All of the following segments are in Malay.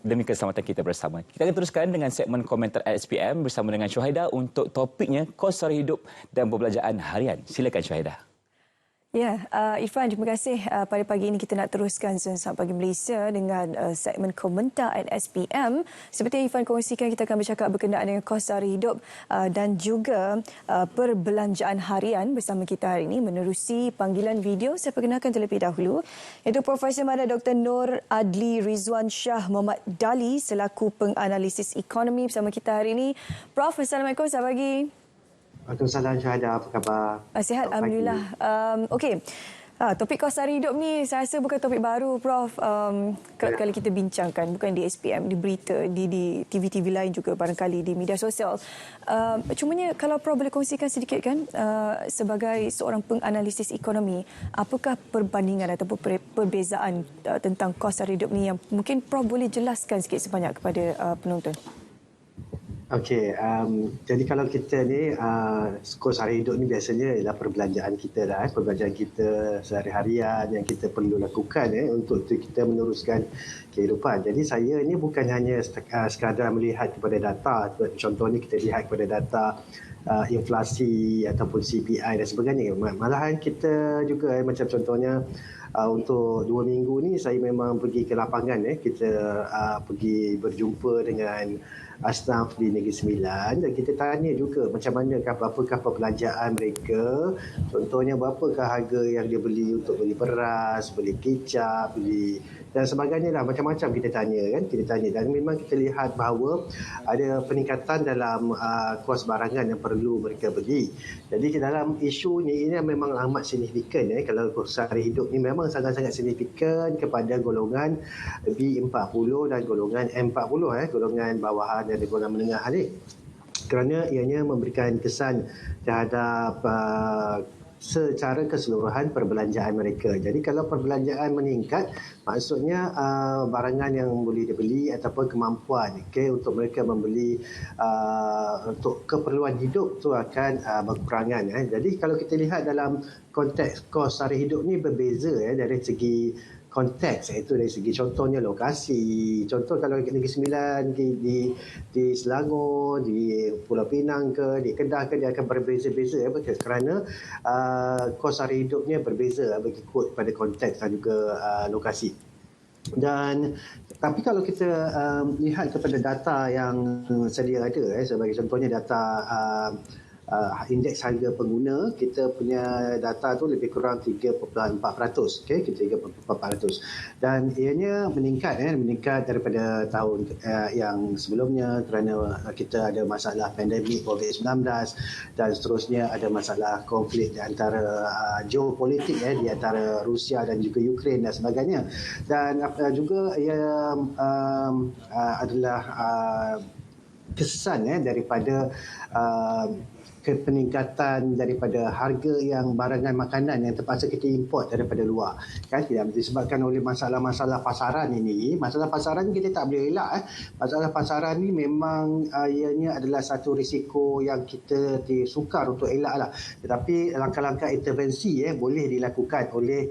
demi keselamatan kita bersama. Kita akan teruskan dengan segmen komentar SPM bersama dengan Syuhaida untuk topiknya kos sara hidup dan pembelanjaan harian. Silakan Syuhaida. Ya, Irfan, terima kasih. Pada pagi ini kita nak teruskan Zon Sahab Pagi Malaysia dengan segmen komentar at SPM. Seperti yang Irfan kongsikan, kita akan bercakap berkenaan dengan kos sara hidup dan juga perbelanjaan harian bersama kita hari ini menerusi panggilan video. Saya perkenalkan terlebih dahulu, iaitu Profesor Mada Dr. Nur Adli Rizwan Shah Muhammad Dali selaku penganalisis ekonomi bersama kita hari ini. Prof, Assalamualaikum, selamat pagi. Waalaikumsalam Syuhaida, apa khabar? Sihat, Alhamdulillah. Okey, topik kos sara hidup ni saya rasa bukan topik baru, Prof. Kali kita bincangkan, bukan di SPM, di berita, di TV-TV lain juga barangkali di media sosial. Cumanya kalau Prof boleh kongsikan sedikit kan, sebagai seorang penganalisis ekonomi, apakah perbandingan ataupun perbezaan tentang kos sara hidup ni yang mungkin Prof boleh jelaskan sikit sebanyak kepada penonton? Okey, jadi kalau kita ni kos sara hidup ni biasanya ialah perbelanjaan kita lah, perbelanjaan kita sehari-harian yang kita perlu lakukan untuk kita meneruskan kehidupan. Jadi saya ni bukan hanya sekadar melihat kepada data, contohnya kita lihat kepada data inflasi ataupun CPI dan sebagainya. Malahan kita juga macam contohnya untuk 2 minggu ni saya memang pergi ke lapangan, kita pergi berjumpa dengan staf di Negeri Sembilan dan kita tanya juga macam mana, apakah perbelanjaan mereka, contohnya berapakah harga yang dia beli untuk beli beras, beli kicap, beli dan sebagainya lah, macam-macam kita tanya dan memang kita lihat bahawa ada peningkatan dalam kos barangan yang perlu mereka beli. Jadi dalam isu ni ini memang amat signifikan, kalau kos sara hidup ni memang sangat-sangat signifikan kepada golongan B40 dan golongan M40, golongan bawahan dan golongan menengah ni, kerana ianya memberikan kesan terhadap secara keseluruhan perbelanjaan mereka. Jadi kalau perbelanjaan meningkat, maksudnya barangan yang boleh dibeli ataupun kemampuan untuk mereka membeli untuk keperluan hidup tu akan berkurangan. Jadi kalau kita lihat dalam konteks kos sara hidup ni berbeza dari segi konteks, iaitu dari segi contohnya lokasi. Contoh kalau Negeri Sembilan di Selangor, di Pulau Pinang ke, di Kedah ke, dia akan berbeza-beza kerana kos sara hidupnya berbeza mengikut pada konteks dan juga lokasi. Dan tapi kalau kita lihat kepada data yang sedia ada, sebagai contohnya data indeks harga pengguna, kita punya data tu lebih kurang 3.4%, kita 3.4%, dan ianya meningkat daripada tahun yang sebelumnya kerana kita ada masalah pandemik COVID-19 dan seterusnya, ada masalah konflik di antara geopolitik di antara Rusia dan juga Ukraine dan sebagainya, dan juga ia adalah kesan daripada peningkatan daripada harga yang barangan makanan yang terpaksa kita import daripada luar, tidak disebabkan oleh masalah-masalah pasaran ini. Masalah pasaran kita tak boleh elak. Masalah pasaran ni memang ianya adalah satu risiko yang kita sukar untuk elak lah, tetapi langkah-langkah intervensi boleh dilakukan oleh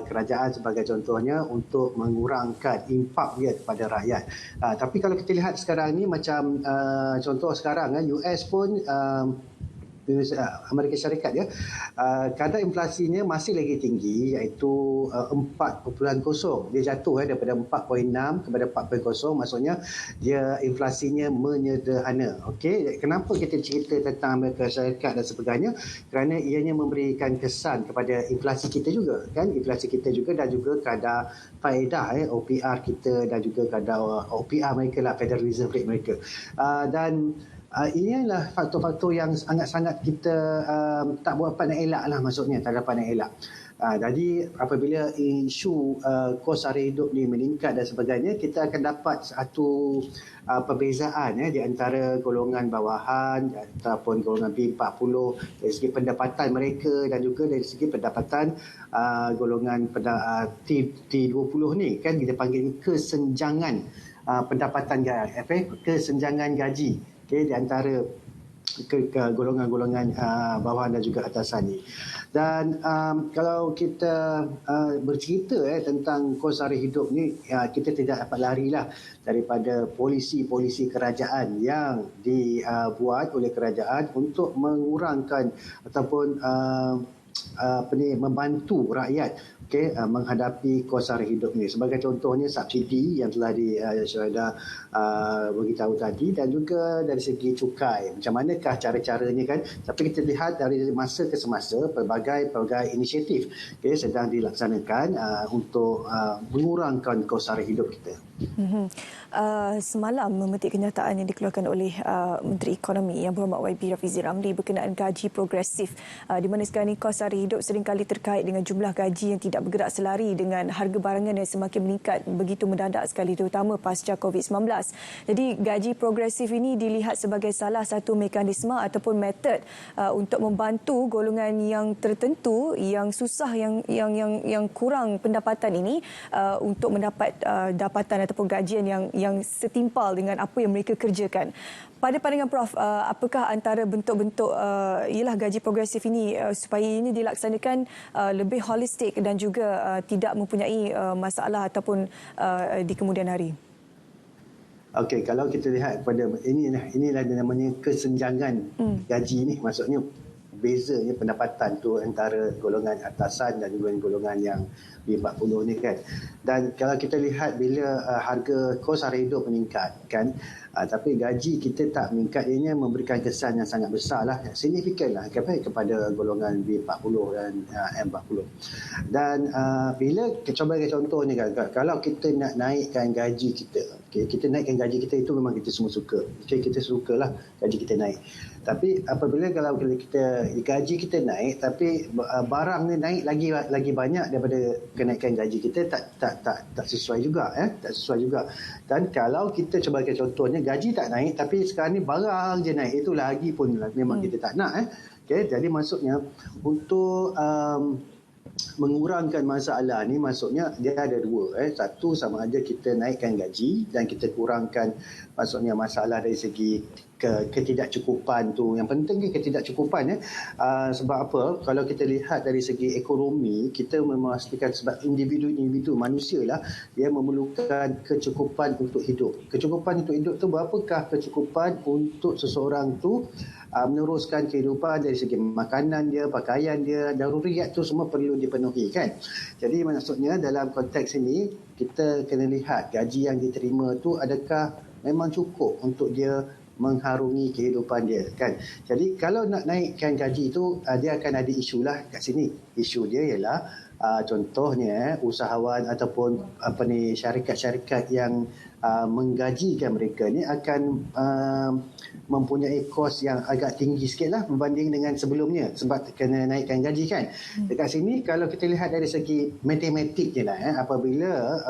kerajaan sebagai contohnya untuk mengurangkan impak dia kepada rakyat. Tapi kalau kita lihat sekarang ni macam contoh sekarang US pun Amerika Syarikat kadar inflasinya masih lagi tinggi, iaitu 4.0. Dia jatuh daripada 4.6 kepada 4.0, maksudnya dia inflasinya menyederhana. Kenapa kita cerita tentang Amerika Syarikat dan sebagainya? Kerana ianya memberikan kesan kepada inflasi kita juga, inflasi kita juga, dan juga kadar faedah OPR kita, dan juga kadar OPR mereka lah, Federal Reserve Rate mereka. Dan inilah faktor-faktor yang sangat-sangat kita tak dapat nak elak lah, maksudnya tak dapat nak elak. Jadi apabila isu kos sara hidup ni meningkat dan sebagainya, kita akan dapat satu perbezaan di antara golongan bawahan ataupun golongan B40 dari segi pendapatan mereka, dan juga dari segi pendapatan golongan T20 ni, kita panggil kesenjangan pendapatan, kesenjangan gaji di antara ke golongan-golongan bawahan dan juga atasan ni. Dan kalau kita bercerita tentang kos sara hidup ni, kita tidak dapat larilah daripada polisi-polisi kerajaan yang dibuat oleh kerajaan untuk mengurangkan ataupun membantu rakyat menghadapi kos sara hidup ni. Sebagai contohnya subsidi yang telah Syuhada beritahu tadi, dan juga dari segi cukai. Macam manakah cara-caranya kan? Tapi kita lihat dari masa ke semasa pelbagai inisiatif sedang dilaksanakan untuk mengurangkan kos sara hidup kita. Semalam memetik kenyataan yang dikeluarkan oleh Menteri Ekonomi Yang Berhormat YB Rafizi Ramli berkenaan gaji progresif, di mana sekarang ini kos sara hidup seringkali terkait dengan jumlah gaji yang tidak bergerak selari dengan harga barangan yang semakin meningkat begitu mendadak sekali, terutama pasca COVID-19. Jadi gaji progresif ini dilihat sebagai salah satu mekanisme ataupun metod untuk membantu golongan yang tertentu yang susah, yang kurang pendapatan ini untuk mendapat dapatan ataupun gajian yang setimpal dengan apa yang mereka kerjakan. Pada pandangan Prof, apakah antara bentuk-bentuk ialah gaji progresif ini supaya ini dilaksanakan lebih holistik dan juga tidak mempunyai masalah ataupun di kemudian hari? Okey, kalau kita lihat pada inilah namanya kesenjangan gaji ni, maksudnya bezanya pendapatan tu antara golongan atasan dan golongan yang B40 ni kan. Dan kalau kita lihat bila harga kos sara hidup meningkat kan, tapi gaji kita tak meningkat, ianya memberikan kesan yang sangat besar lah, signifikan lah kepada golongan B40 dan M40. Dan bila coba contohnya kan, kalau kita nak naikkan gaji kita, kita naikkan gaji kita itu memang kita semua suka. Kita sukalah gaji kita naik. Tapi apabila kalau kita gaji kita naik tapi barang ni naik lagi banyak daripada kenaikan gaji kita, tak sesuai juga tak sesuai juga. Dan kalau kita cuba contohnya gaji tak naik tapi sekarang ni barang je naik, itu lagi pun memang kita tak nak jadi maksudnya untuk mengurangkan masalah ni, maksudnya dia ada dua satu, sama ada kita naikkan gaji dan kita kurangkan maksudnya masalah dari segi ketidakcukupan tu. Yang penting ketidakcukupan sebab apa? Kalau kita lihat dari segi ekonomi, kita memastikan sebab individu manusia lah, dia memerlukan kecukupan untuk hidup. Kecukupan untuk hidup tu berapakah kecukupan untuk seseorang tu meneruskan kehidupan dari segi makanan dia, pakaian dia, daruriyat tu semua perlu dipenuhi kan. Jadi maksudnya dalam konteks ini kita kena lihat gaji yang diterima tu adakah memang cukup untuk dia mengharungi kehidupan dia kan. Jadi kalau nak naikkan gaji tu, dia akan ada isu lah kat sini. Isu dia ialah contohnya usahawan ataupun syarikat-syarikat yang menggajikan mereka ni akan mempunyai kos yang agak tinggi sikit lah berbanding dengan sebelumnya sebab kena naikkan gaji kan. Dekat sini kalau kita lihat dari segi matematik je lah apabila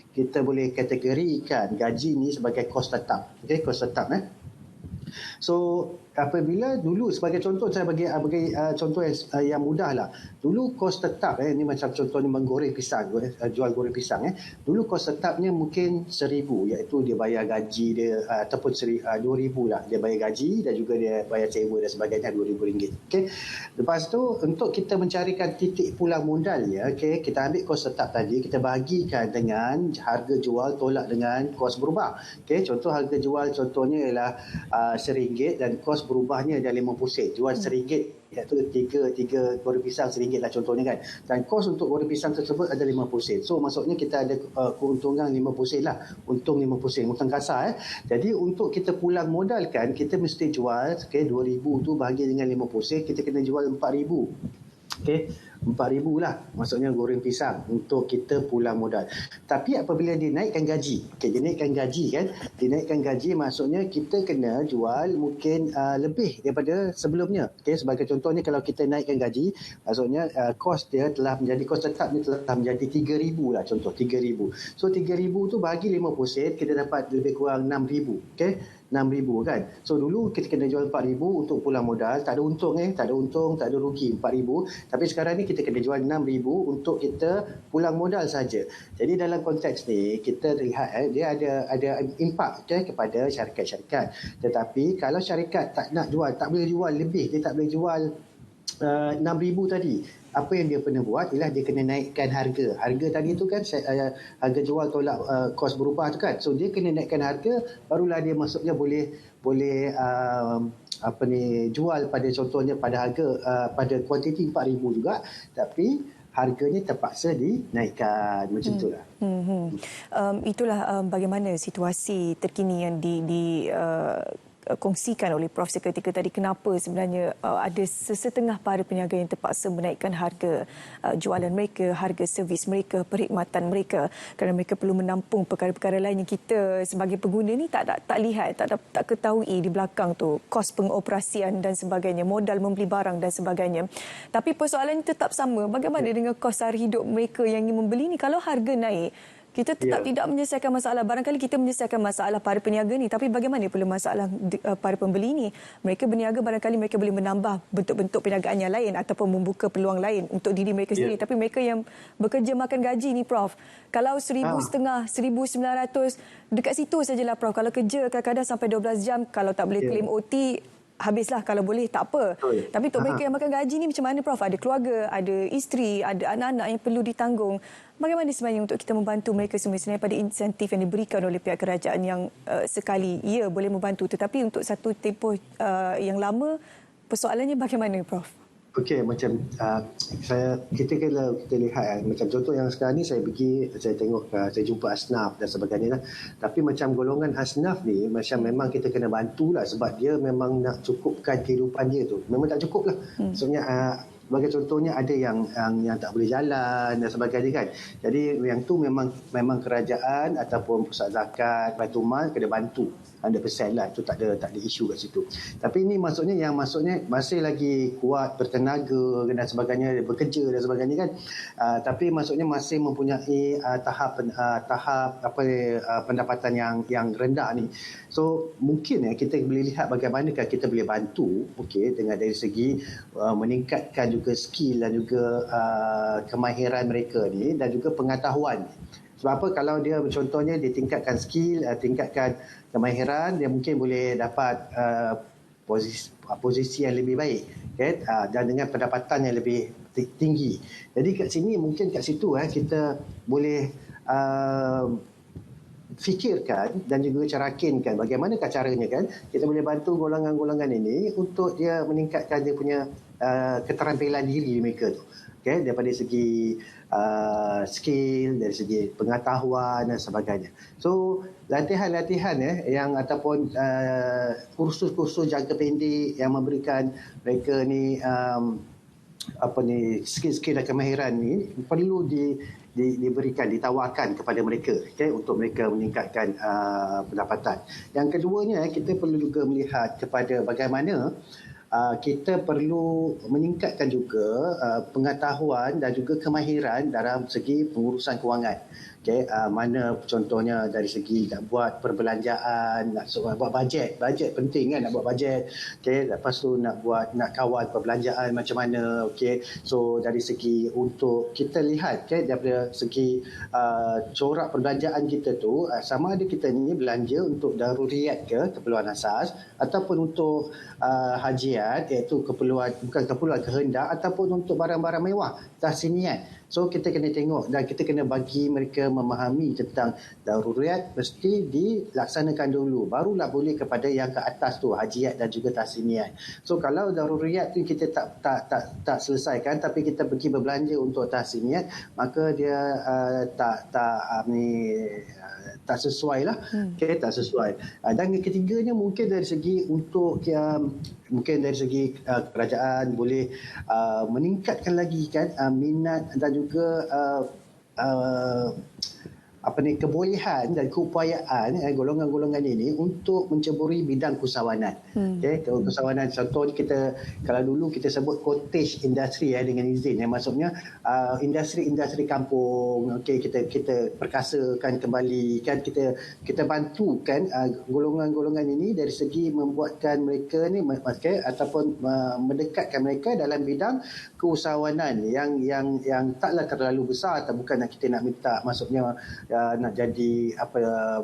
kita boleh kategorikan gaji ni sebagai kos tetap. Kos tetap So apabila dulu sebagai contoh, saya bagi contoh yang mudah lah. Dulu kos tetap ni macam contohnya menggoreng pisang, jual goreng pisang dulu kos tetapnya mungkin 1,000, iaitu dia bayar gaji dia ataupun 2,000 lah, dia bayar gaji dan juga dia bayar sewa dan sebagainya, RM2,000. Lepas tu untuk kita mencarikan titik pulang modalnya, kita ambil kos tetap tadi, kita bahagikan dengan harga jual tolak dengan kos berubah. Contoh harga jual contohnya ialah RM1 dan kos berubahnya dah 50 sen. Jual RM1, iaitu tiga goreng pisang RM1 lah contohnya kan. Dan kos untuk goreng pisang tersebut ada 50 sen. So maksudnya kita ada keuntungan 50 sen lah. Untung 50 sen. Untung kasar Jadi untuk kita pulang modalkan, kita mesti jual RM2,000 tu bahagi dengan 50 sen, kita kena jual RM4,000. 4,000 lah maksudnya goreng pisang untuk kita pulang modal. Tapi apabila dinaikkan gaji, dinaikkan gaji maksudnya kita kena jual mungkin lebih daripada sebelumnya. Sebagai contohnya kalau kita naikkan gaji, maksudnya kos dia telah menjadi, kos tetap ni telah menjadi 3,000 lah, contoh 3,000. So 3,000 tu bagi 50 sen, kita dapat lebih kurang 6,000. 6,000 kan. So dulu kita kena jual 4,000 untuk pulang modal, tak ada untung tak ada rugi 4,000. Tapi sekarang ni kita kena jual 6,000 untuk kita pulang modal saja. Jadi dalam konteks ni kita lihat dia ada impak kepada syarikat-syarikat. Tetapi kalau syarikat tak nak jual, tak boleh jual lebih, dia tak boleh jual 6,000 tadi. Apa yang dia kena buat ialah dia kena naikkan harga. Harga tadi tu kan harga jual tolak kos berubah tu kan. So dia kena naikkan harga, barulah dia maksudnya boleh jual pada contohnya pada harga pada kuantiti 4,000 juga, tapi harganya terpaksa dinaikkan macam itulah. Itulah bagaimana situasi terkini yang kongsikan oleh Prof seketika tadi, kenapa sebenarnya ada sesetengah para peniaga yang terpaksa menaikkan harga jualan mereka, harga servis mereka, perkhidmatan mereka, kerana mereka perlu menampung perkara-perkara lain yang kita sebagai pengguna ni tak lihat, tak ketahui di belakang tu, kos pengoperasian dan sebagainya, modal membeli barang dan sebagainya. Tapi persoalan tetap sama, bagaimana dengan kos sara hidup mereka yang ingin membeli ni? Kalau harga naik, kita tetap tidak menyelesaikan masalah. Barangkali kita menyelesaikan masalah para peniaga ni, tapi bagaimana pula masalah para pembeli ni? Mereka berniaga, barangkali mereka boleh menambah bentuk-bentuk perniagaan yang lain ataupun membuka peluang lain untuk diri mereka sendiri. Tapi mereka yang bekerja makan gaji ni, Prof, kalau 1,500, 1,900, dekat situ sajalah, Prof. Kalau kerja kadang-kadang sampai 12 jam, kalau tak boleh claim OT, habislah. Kalau boleh tak apa. Tapi untuk mereka yang makan gaji ni macam mana, Prof? Ada keluarga, ada isteri, ada anak-anak yang perlu ditanggung. Bagaimana sebenarnya untuk kita membantu mereka semua selain pada insentif yang diberikan oleh pihak kerajaan yang sekali boleh membantu, tetapi untuk satu tempoh yang lama, persoalannya bagaimana, Prof? Okey, macam kita lihat macam contoh yang sekarang ni saya tengok, saya jumpa asnaf dan sebagainya. Tapi macam golongan asnaf ni macam memang kita kena bantulah, sebab dia memang nak cukupkan kehidupan dia tu. Memang tak cukup lah. Maksudnya sebagai contohnya ada yang tak boleh jalan dan sebagainya kan. Jadi yang tu memang kerajaan ataupun pusat zakat, Baitul Mal kena bantu 100% lah. Itu tak ada isu kat situ. Tapi ini maksudnya masih lagi kuat, bertenaga dan sebagainya, bekerja dan sebagainya kan. Tapi maksudnya masih mempunyai tahap pendapatan yang rendah ni. So mungkin kita boleh lihat bagaimanakah kita boleh bantu dengan dari segi meningkatkan juga skill dan juga kemahiran mereka ni dan juga pengetahuan. Sebab apa, kalau dia contohnya ditingkatkan skill, tingkatkan kemahiran, dia mungkin boleh dapat posisi yang lebih baik, dan dengan pendapatan yang lebih tinggi. Jadi kat sini mungkin kat situ kita boleh fikirkan dan juga carakinkan bagaimanakah caranya kan kita boleh bantu golongan-golongan ini untuk dia meningkatkan dia punya keterampilan diri mereka tu, daripada segi skill, dari segi pengetahuan dan sebagainya. So latihan-latihan yang ataupun kursus-kursus jangka pendek yang memberikan mereka ni skill-skill dan kemahiran ni perlu diberikan, ditawarkan kepada mereka, untuk mereka meningkatkan pendapatan. Yang keduanya, kita perlu juga melihat kepada bagaimana kita perlu meningkatkan juga pengetahuan dan juga kemahiran dalam segi pengurusan kewangan. Mana contohnya dari segi nak buat perbelanjaan, nak buat bajet penting kan, nak buat bajet. Lepas tu nak kawal perbelanjaan macam mana. So dari segi untuk kita lihat daripada segi corak perbelanjaan kita tu, sama ada kita ni belanja untuk daruriyat keperluan asas, ataupun untuk hajiat, iaitu bukan keperluan kehendak, ataupun untuk barang-barang mewah, tahsiniat. So kita kena tengok dan kita kena bagi mereka memahami tentang daruriyat mesti dilaksanakan dulu, barulah boleh kepada yang ke atas tu, hajiat dan juga tahsiniat. So kalau daruriyat tu kita tak selesaikan, tapi kita pergi berbelanja untuk tahsiniat, maka dia tak sesuai lah. Tak sesuai. Dan ketiganya mungkin dari segi kerajaan boleh meningkatkan lagi minat dan juga kebolehan dan keupayaan golongan-golongan ini untuk menceburi bidang usahawanan. Okey, usahawanan contohnya kita kalau dulu kita sebut cottage industry dengan izin, maksudnya industri-industri kampung. Okey, kita perkasakan kembali, kan kita bantukan golongan-golongan ini dari segi membuatkan mereka ni ataupun mendekatkan mereka dalam bidang keusahawanan yang taklah terlalu besar, atau bukan kita nak minta maksudnya nak jadi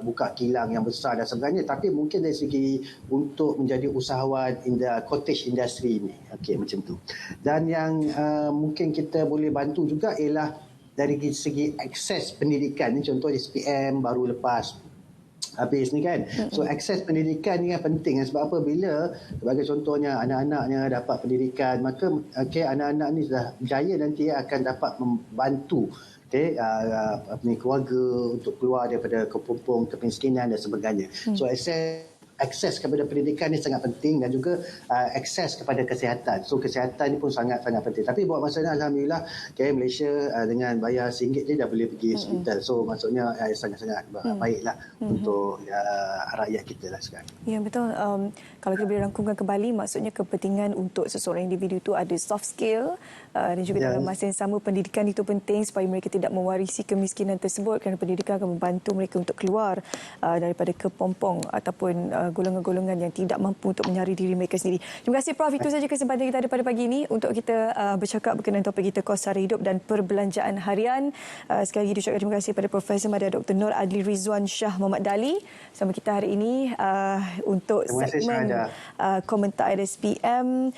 buka kilang yang besar dan sebagainya, tapi mungkin dari segi untuk menjadi usahawan cottage industry ini. Okey, macam tu. Dan yang mungkin kita boleh bantu juga ialah dari segi akses pendidikan. Ini contoh SPM baru lepas habis ni kan. So akses pendidikan ni yang penting. Sebab apa? Bila sebagai contohnya anak-anaknya dapat pendidikan, maka anak-anak ni sudah berjaya nanti akan dapat membantu keluarga untuk keluar daripada kepompong kemiskinan dan sebagainya. So akses kepada pendidikan ni sangat penting, dan juga akses kepada kesihatan. So kesihatan ni pun sangat-sangat penting. Tapi buat masa ni alhamdulillah Malaysia dengan bayar RM1 je dah boleh pergi hospital. So maksudnya sangat-sangat baiklah untuk rakyat kita lah sekarang. Ya, betul. Kalau kita boleh rangkumkan kembali, maksudnya kepentingan untuk seseorang individu itu ada soft skill, dan juga dalam masa yang sama pendidikan itu penting supaya mereka tidak mewarisi kemiskinan tersebut, kerana pendidikan akan membantu mereka untuk keluar daripada kepompong ataupun golongan-golongan yang tidak mampu untuk menyari diri mereka sendiri. Terima kasih Prof. Itu saja kesempatan kita ada pada pagi ini untuk kita bercakap berkenaan topik kita kos sara hidup dan perbelanjaan harian. Sekali lagi diucapkan terima kasih kepada Profesor Madya Dr. Nur Adli Rizwan Shah Muhammad Dali sama kita hari ini untuk segmen komentar SPM.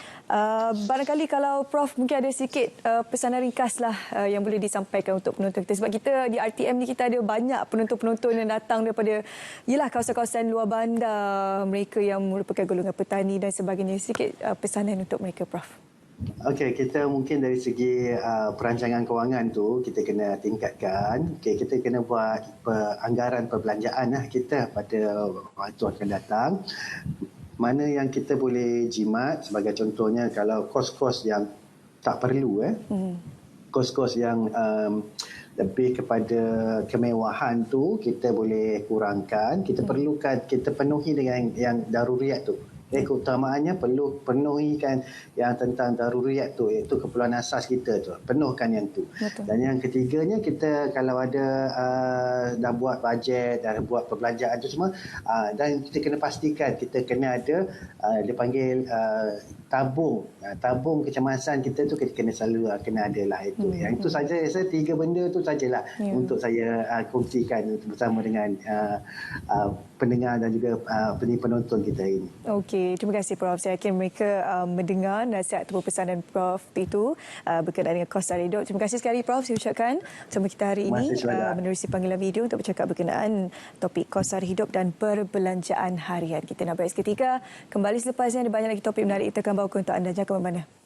Barangkali kalau Prof mungkin ada sikit pesanan ringkas lah yang boleh disampaikan untuk penonton kita. Sebab kita di RTM ni kita ada banyak penonton-penonton yang datang daripada kawasan-kawasan luar bandar, mereka yang merupakan golongan petani dan sebagainya. Sikit pesanan untuk mereka, Prof. Okey, kita mungkin dari segi perancangan kewangan tu kita kena tingkatkan. Okey, kita kena buat anggaran perbelanjaan kita pada waktu akan datang. Mana yang kita boleh jimat, sebagai contohnya kalau kos-kos yang tak perlu, kos-kos yang lebih kepada kemewahan tu kita boleh kurangkan. Kita perlukan, kita penuhi dengan yang daruriat tu. Keutamaannya perlu penuhikan yang tentang daruriat tu, iaitu keperluan asas kita tu, penuhkan yang tu. Betul. Dan yang ketiganya, kita kalau ada dah buat bajet, dah buat perbelanjaan tu semua, dan kita kena pastikan kita kena ada dipanggil tabung kecemasan kita tu, kita kena selalu kena ada lah itu. Yang itu saja, saya 3 benda tu sajalah untuk saya kongsikan bersama dengan pendengar dan juga penonton kita ini. Okey, terima kasih Prof. Saya yakin mereka mendengar nasihat atau pesanan Prof itu berkenaan dengan kos sara hidup. Terima kasih sekali Prof. Saya ucapkan bersama kita hari ini menerusi panggilan video untuk bercakap berkenaan topik kos sara hidup dan perbelanjaan harian. Kita nak berehat seketika. Kembali selepasnya ada banyak lagi topik menarik kita akan bawa untuk anda. Jangan ke mana-mana.